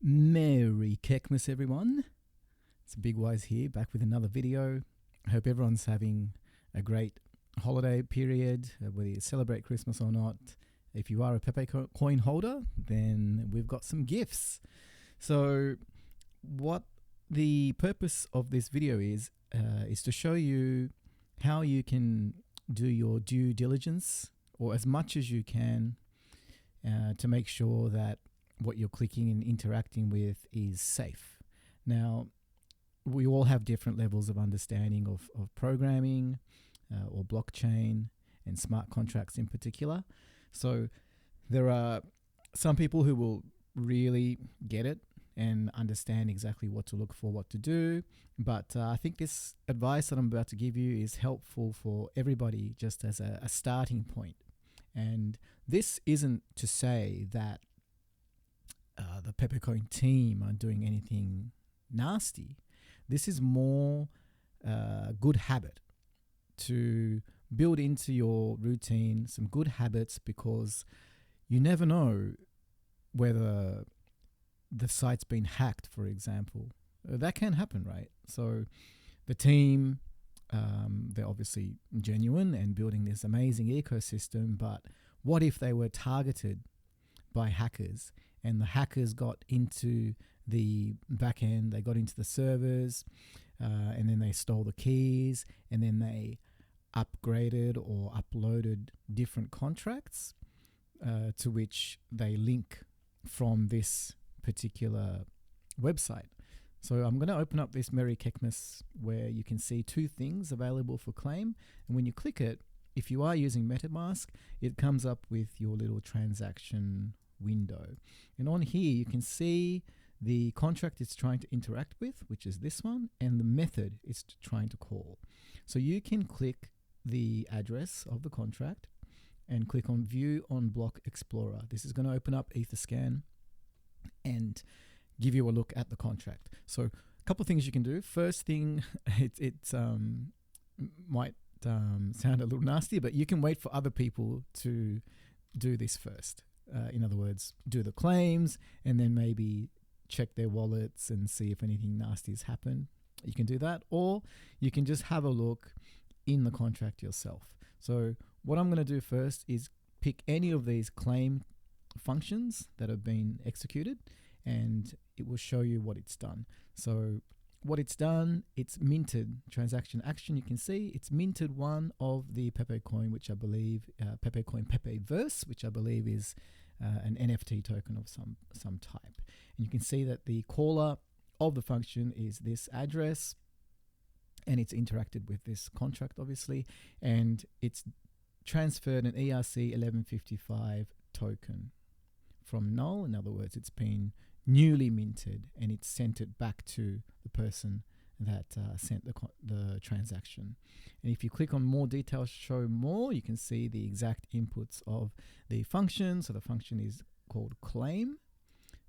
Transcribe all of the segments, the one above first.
Merry Kekmas, everyone. It's Big Wise here, back with another video. I hope everyone's having a great holiday period, whether you celebrate Christmas or not. If you are a Pepecoin holder, then we've got some gifts. So what the purpose of this video is to show you how you can do your due diligence, or as much as you can, to make sure that what you're clicking and interacting with is safe. Now, we all have different levels of understanding of programming or blockchain and smart contracts in particular. So there are some people who will really get it and understand exactly what to look for, what to do. But I think this advice that I'm about to give you is helpful for everybody, just as a starting point. And this isn't to say that the Pepecoin team are doing anything nasty. This is more good habit to build into your routine, some good habits, because you never know whether the site's been hacked, for example. That can happen, right? So the team, they're obviously genuine and building this amazing ecosystem, but what if they were targeted by hackers, and the hackers got into the back end, they got into the servers, and then they stole the keys, and then they upgraded or uploaded different contracts to which they link from this particular website. So I'm going to open up this Merry Kekmas where you can see two things available for claim. And when you click it, if you are using MetaMask, it comes up with your little transaction window. And on here, you can see the contract it's trying to interact with, which is this one, and the method it's trying to call. So you can click the address of the contract and click on View on Block Explorer. This is going to open up Etherscan and give you a look at the contract. So a couple of things you can do. First thing, it might sound a little nasty, but you can wait for other people to do this first. In other words, do the claims and then maybe check their wallets and see if anything nasty has happened. You can do that, or you can just have a look in the contract yourself. So what I'm going to do first is pick any of these claim functions that have been executed, and it will show you what it's done. So what it's done, it's minted transaction action. You can see it's minted one of the Pepecoin, which I believe Pepecoin Pepeverse, which I believe is an NFT token of some type. And you can see that the caller of the function is this address, and it's interacted with this contract, obviously, and it's transferred an ERC 1155 token from null. In other words, it's been newly minted, and it's sent it back to the person that sent the transaction. And if you click on more details, show more, you can see the exact inputs of the function. So the function is called claim.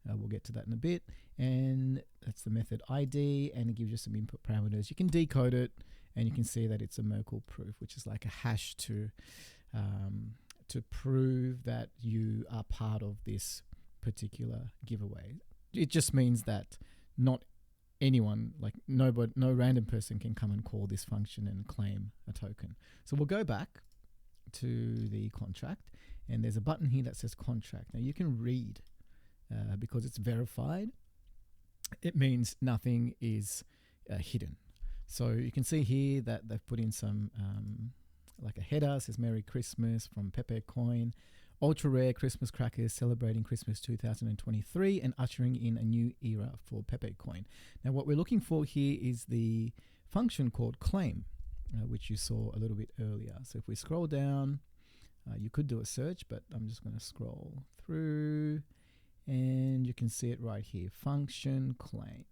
We'll get to that in a bit. And that's the method ID, and it gives you some input parameters. You can decode it, and you can see that it's a Merkle proof, which is like a hash to prove that you are part of this particular giveaway. It just means that not anyone, like no random person can come and call this function and claim a token. So we'll go back to the contract, and there's a button here that says contract. Now you can read because it's verified. It means nothing is hidden. So you can see here that they've put in some like a header, says Merry Christmas from Pepecoin. Ultra rare Christmas crackers celebrating Christmas 2023 and ushering in a new era for Pepecoin. Now what we're looking for here is the function called claim, which you saw a little bit earlier. So if we scroll down, you could do a search, but I'm just going to scroll through, and you can see it right here, function claim.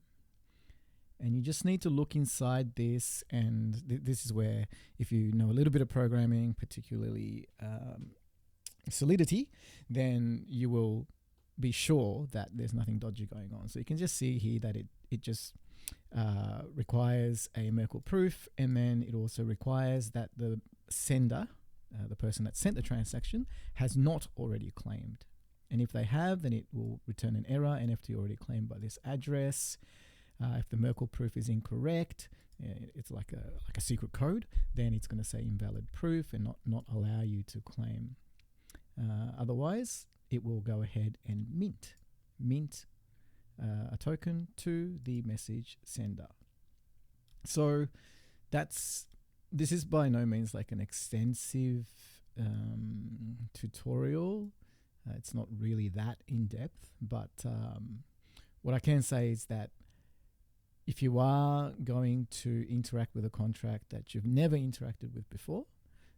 And you just need to look inside this, and this is where, if you know a little bit of programming, particularly Solidity, then you will be sure that there's nothing dodgy going on. So you can just see here that it just requires a Merkle proof, and then it also requires that the sender, the person that sent the transaction, has not already claimed And if they have, then it will return an error, NFT already claimed by this address. If the Merkle proof is incorrect, it's like a secret code, then it's going to say invalid proof and not allow you to claim. Otherwise, it will go ahead and mint a token to the message sender. So this is by no means like an extensive tutorial. It's not really that in depth, but what I can say is that if you are going to interact with a contract that you've never interacted with before,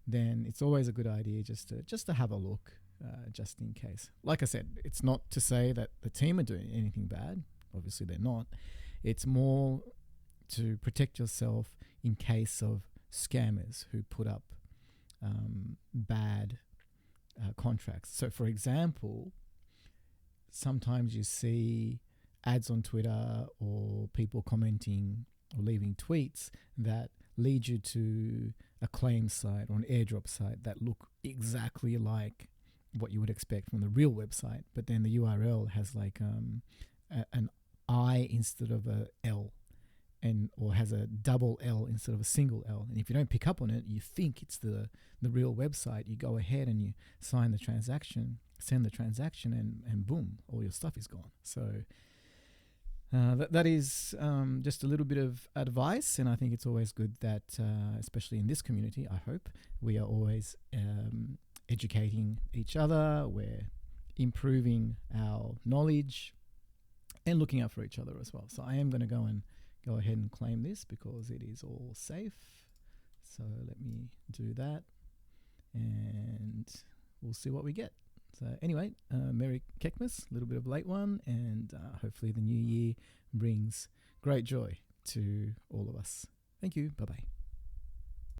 then it's always a good idea just to have a look, just in case. Like I said, it's not to say that the team are doing anything bad. Obviously, they're not. It's more to protect yourself in case of scammers who put up bad contracts. So, for example, sometimes you see ads on Twitter or people commenting or leaving tweets that lead you to a claim site or an airdrop site that look exactly like what you would expect from the real website, but then the URL has like an I instead of a L, or has a double L instead of a single L. And if you don't pick up on it, you think it's the real website. You go ahead and you sign the transaction, send the transaction, and boom, all your stuff is gone. So that is just a little bit of advice, and I think it's always good that, especially in this community, I hope, we are always educating each other, we're improving our knowledge, and looking out for each other as well. So I am going to go ahead and claim this because it is all safe. So let me do that, and we'll see what we get. So anyway, Merry Kekmas, a little bit of a late one, and hopefully the new year brings great joy to all of us. Thank you. Bye-bye.